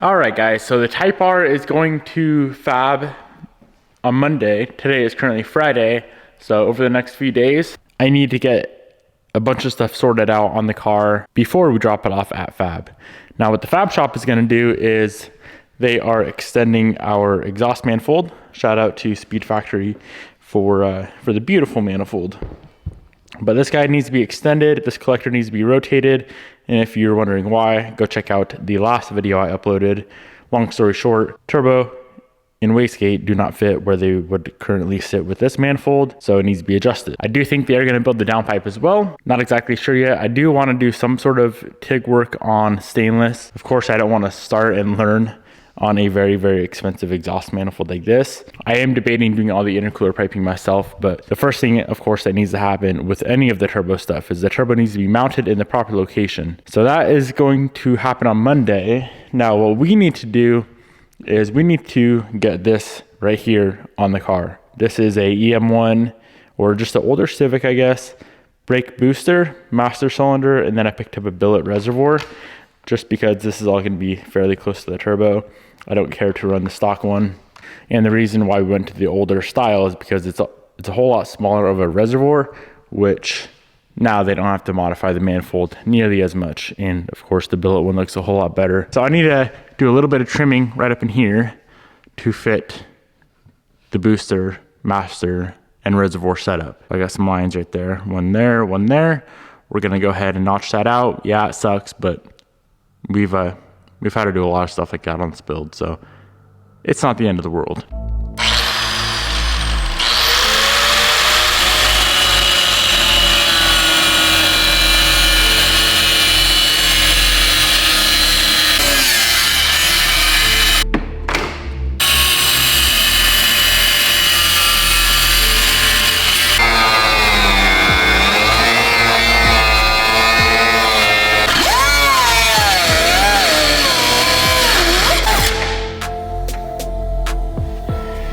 All right, guys, so the Type R is going to fab on Monday. Today is currently Friday, so over the next few days, I need to get a bunch of stuff sorted out on the car before we drop it off at fab. Now, what the fab shop is gonna do is they are extending our exhaust manifold. Shout out to Speed Factory for the beautiful manifold. But this guy needs to be extended, this collector needs to be rotated, and if you're wondering why, go check out the last video I uploaded. Long story short, turbo and wastegate do not fit where they would currently sit with this manifold, so it needs to be adjusted. I do think they are going to build the downpipe as well. Not exactly sure yet. I do want to do some sort of TIG work on stainless. Of course, I don't want to start and learn on a very, very expensive exhaust manifold like this. I am debating doing all the intercooler piping myself, but the first thing, of course, that needs to happen with any of the turbo stuff is the turbo needs to be mounted in the proper location. So that is going to happen on Monday. Now, what we need to do is we need to get this right here on the car. This is a EM1 or just an older Civic, I guess, brake booster, master cylinder, and then I picked up a billet reservoir just because this is all going to be fairly close to the turbo. I don't care to run the stock one. And the reason why we went to the older style is because it's a whole lot smaller of a reservoir, which now they don't have to modify the manifold nearly as much. And of course the billet one looks a whole lot better. So I need to do a little bit of trimming right up in here to fit the booster, master, and reservoir setup. I got some lines right there, one there, one there. We're gonna go ahead and notch that out. Yeah, it sucks, but we've had to do a lot of stuff like that on this build, so it's not the end of the world.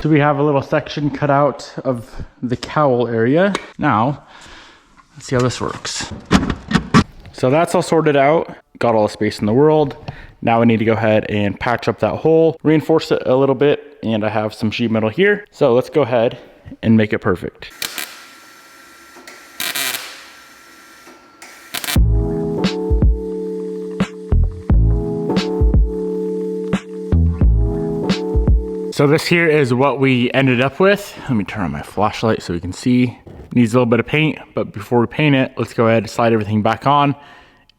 So we have a little section cut out of the cowl area. Now, let's see how this works. So that's all sorted out, got all the space in the world. Now we need to go ahead and patch up that hole, reinforce it a little bit, and I have some sheet metal here. So let's go ahead and make it perfect. So this here is what we ended up with. Let me turn on my flashlight so we can see. Needs a little bit of paint, but before we paint it, let's go ahead and slide everything back on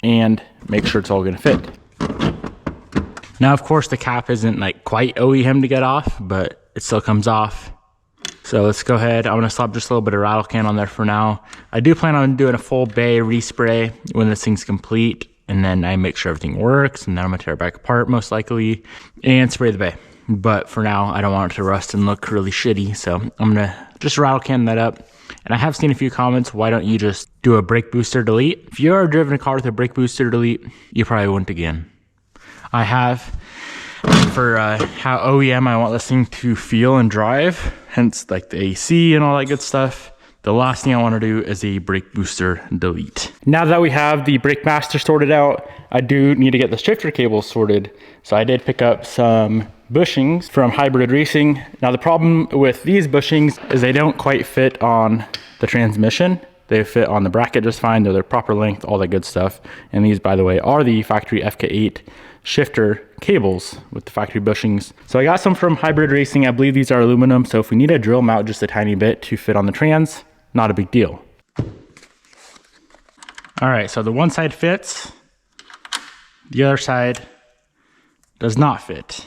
and make sure it's all gonna fit. Now, of course, the cap isn't like quite OEM to get off, but it still comes off. So let's go ahead. I'm gonna slap just a little bit of rattle can on there for now. I do plan on doing a full bay respray when this thing's complete, and then I make sure everything works, and then I'm gonna tear it back apart most likely and spray the bay. But for now, I don't want it to rust and look really shitty, so I'm gonna just rattle can that up. And I have seen a few comments, why don't you just do a brake booster delete? If you ever driven a car with a brake booster delete, you probably wouldn't again. I have, for how OEM I want this thing to feel and drive, hence like the AC and all that good stuff. The last thing I want to do is a brake booster delete. Now that we have the brake master sorted out, I do need to get the shifter cables sorted. So I did pick up some bushings from Hybrid Racing. Now the problem with these bushings is they don't quite fit on the transmission. They fit on the bracket just fine. They're their proper length, all that good stuff. And these, by the way, are the factory FK8 shifter cables with the factory bushings. So I got some from Hybrid Racing. I believe these are aluminum. So if we need to drill them out just a tiny bit to fit on the trans, not a big deal. All right, so the one side fits. The other side does not fit.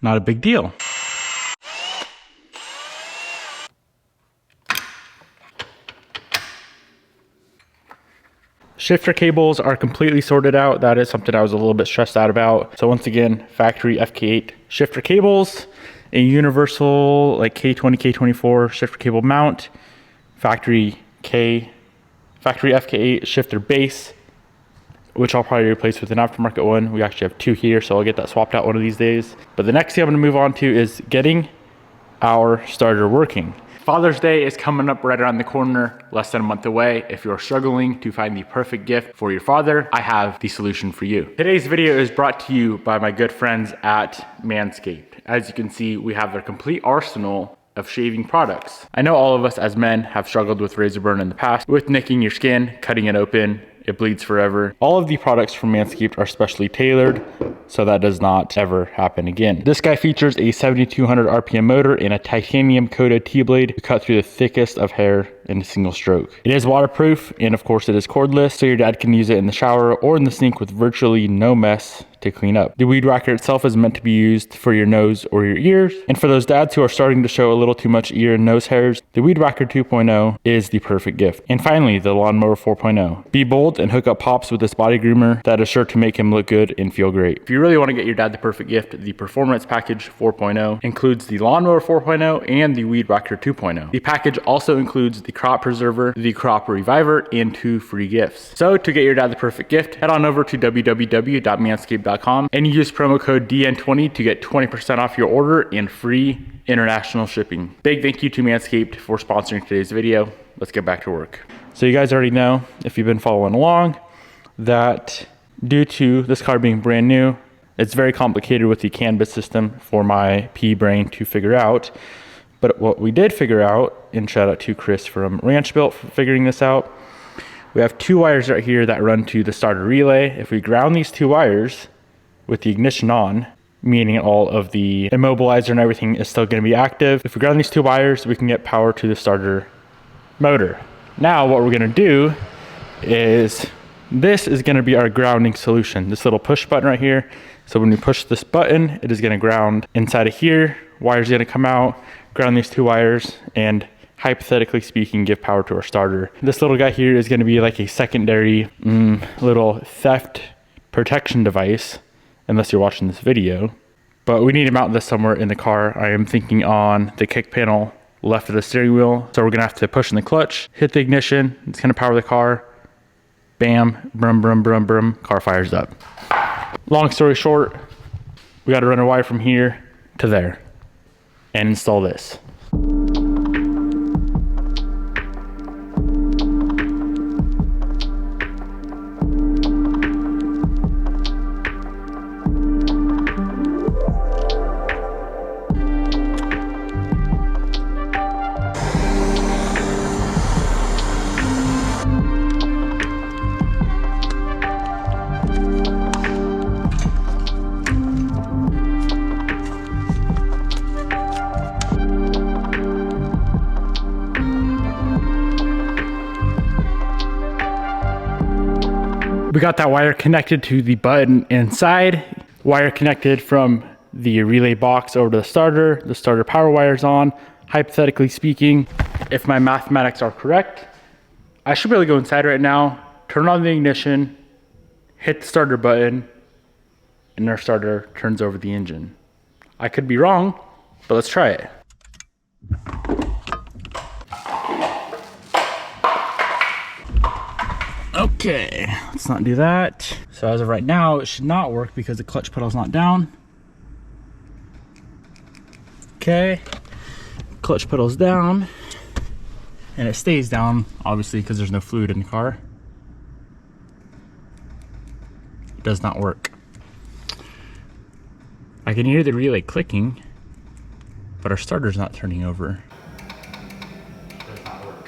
Not a big deal. Shifter cables are completely sorted out. That is something I was a little bit stressed out about. So once again, factory FK8 shifter cables, a universal like K20, K24 shifter cable mount, factory FK8 shifter base, which I'll probably replace with an aftermarket one. We actually have two here, so I'll get that swapped out one of these days. But the next thing I'm gonna move on to is getting our starter working. Father's Day is coming up right around the corner, less than a month away. If you're struggling to find the perfect gift for your father, I have the solution for you. Today's video is brought to you by my good friends at Manscaped. As you can see, we have their complete arsenal of shaving products. I know all of us as men have struggled with razor burn in the past, with nicking your skin, cutting it open, it bleeds forever. All of the products from Manscaped are specially tailored, so that does not ever happen again. This guy features a 7,200 RPM motor and a titanium coated T-blade to cut through the thickest of hair in a single stroke. It is waterproof, and of course it is cordless, so your dad can use it in the shower or in the sink with virtually no mess to clean up. The weed whacker itself is meant to be used for your nose or your ears, and for those dads who are starting to show a little too much ear and nose hairs, the Weed Whacker 2.0 is the perfect gift. And finally, the Lawnmower 4.0. Be bold and hook up Pops with this body groomer that is sure to make him look good and feel great. If you really want to get your dad the perfect gift, the Performance Package 4.0 includes the Lawnmower 4.0 and the Weed Whacker 2.0. The package also includes the Crop Preserver, the Crop Reviver, and 2 free gifts. So to get your dad the perfect gift, head on over to www.manscaped.com and use promo code DN20 to get 20% off your order and free international shipping. Big thank you to Manscaped for sponsoring today's video. Let's get back to work. So you guys already know, if you've been following along, that due to this car being brand new, it's very complicated with the CAN bit system for my pea brain to figure out. But what we did figure out, and shout out to Chris from Ranch Built for figuring this out, we have 2 wires right here that run to the starter relay. If we ground these 2 wires with the ignition on, meaning all of the immobilizer and everything is still going to be active. If we ground these 2 wires, we can get power to the starter motor. Now what we're going to do is, this is going to be our grounding solution. This little push button right here. So when we push this button, it is going to ground inside of here. Wire's going to come out, ground these 2 wires, and hypothetically speaking, give power to our starter. This little guy here is going to be like a secondary little theft protection device, unless you're watching this video. But we need to mount this somewhere in the car. I am thinking on the kick panel left of the steering wheel. So we're gonna have to push in the clutch, hit the ignition, it's gonna power the car. Bam, brum, brum, brum, brum, car fires up. Long story short, we gotta run a wire from here to there and install this. We got that wire connected to the button inside, wire connected from the relay box over to the starter power wire's on. Hypothetically speaking, if my mathematics are correct, I should be able to go inside right now, turn on the ignition, hit the starter button, and our starter turns over the engine. I could be wrong, but let's try it. Okay, let's not do that. So as of right now, it should not work because the clutch pedal's not down. Okay, clutch pedal's down, and it stays down, obviously, because there's no fluid in the car. It does not work. I can hear the relay clicking, but our starter's not turning over. It does not work.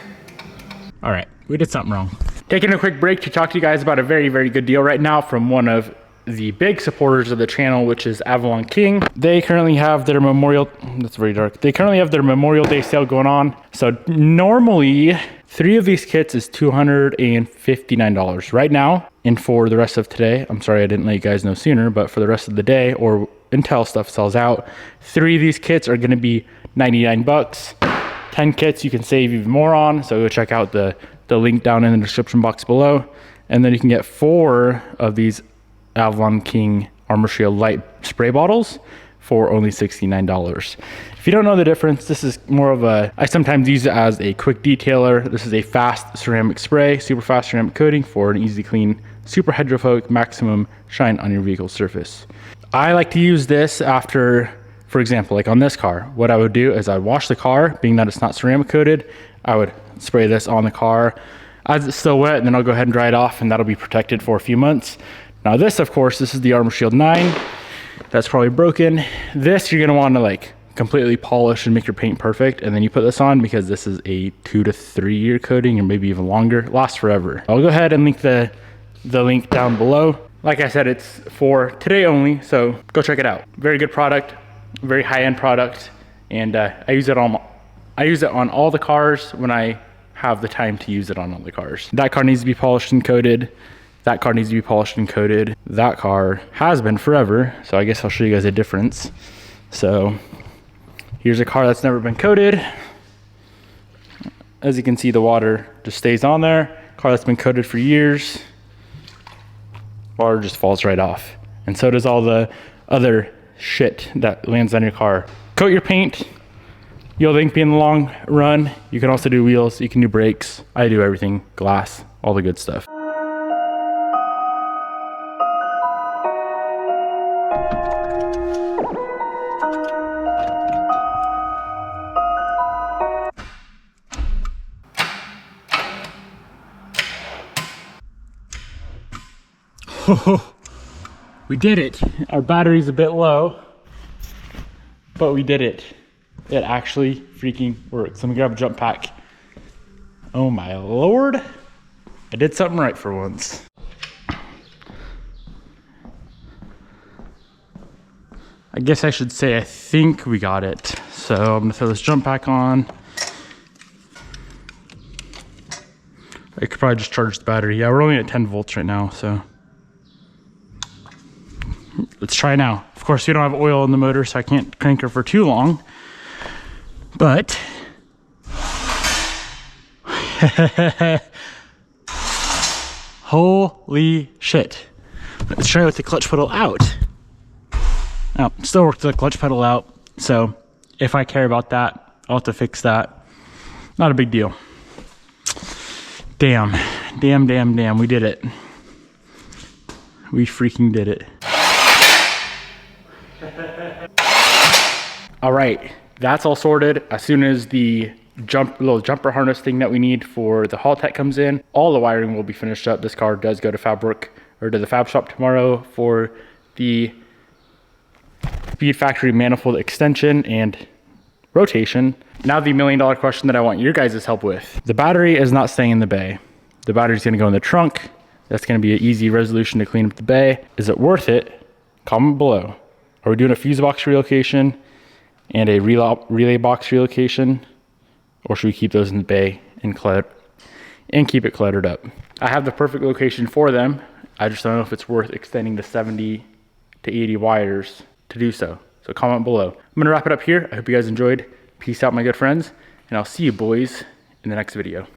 All right, we did something wrong. Taking a quick break to talk to you guys about a very, very good deal right now from one of the big supporters of the channel, which is Avalon King. They currently have their that's very dark. They currently have their Memorial Day sale going on. So normally 3 of these kits is $259 right now. And for the rest of today, I'm sorry I didn't let you guys know sooner, but for the rest of the day or until stuff sells out, 3 of these kits are gonna be 99 bucks. 10 kits you can save even more on. So go check out the link down in the description box below. And then you can get 4 of these Avalon King Armor Shield Light spray bottles for only $69. If you don't know the difference, this is more of a, I sometimes use it as a quick detailer. This is a fast ceramic spray, super fast ceramic coating for an easy clean, super hydrophobic, maximum shine on your vehicle surface. I like to use this for for example, like on this car, what I would do is I'd wash the car, being that it's not ceramic coated, I would spray this on the car as it's still wet, and then I'll go ahead and dry it off, and that'll be protected for a few months. Now this, of course, this is the Armor Shield 9. That's probably broken. This, you're gonna wanna like completely polish and make your paint perfect, and then you put this on because this is a 2 to 3 year coating, or maybe even longer. It lasts forever. I'll go ahead and link the link down below. Like I said, it's for today only, so go check it out. Very good product, very high-end product, and I use it on all the cars when I have the time to use it on all the cars. That car needs to be polished and coated. That car needs to be polished and coated. That car has been forever, so I guess I'll show you guys a difference. So here's a car that's never been coated. As you can see, the water just stays on there. Car that's been coated for years, water just falls right off. And so does all the other shit that lands on your car. Coat your paint. You'll think in the long run. You can also do wheels, you can do brakes. I do everything, glass, all the good stuff. We did it. Our battery's a bit low, but we did it. It actually freaking works. Let me grab a jump pack. Oh my Lord. I did something right for once. I guess I should say I think we got it. So I'm gonna throw this jump pack on. I could probably just charge the battery. Yeah, we're only at 10 volts right now, so. Let's try now. Of course, we don't have oil in the motor, so I can't crank her for too long. But holy shit. Let's try with the clutch pedal out. Now, still works the clutch pedal out. So if I care about that, I'll have to fix that. Not a big deal. Damn, we did it. We freaking did it. All right, that's all sorted. As soon as the little jumper harness thing that we need for the haul tech comes in, all the wiring will be finished up. This car does go to the fab shop tomorrow for the Speed Factory manifold extension and rotation. Now the $1 million question that I want your guys' help with. The battery is not staying in the bay. The battery's gonna go in the trunk. That's gonna be an easy resolution to clean up the bay. Is it worth it? Comment below. Are we doing a fuse box relocation and a relay box relocation, or should we keep those in the bay and keep it cluttered up? I have the perfect location for them. I just don't know if it's worth extending the 70 to 80 wires to do so. So comment below. I'm gonna wrap it up here. I hope you guys enjoyed. Peace out, my good friends, and I'll see you boys in the next video.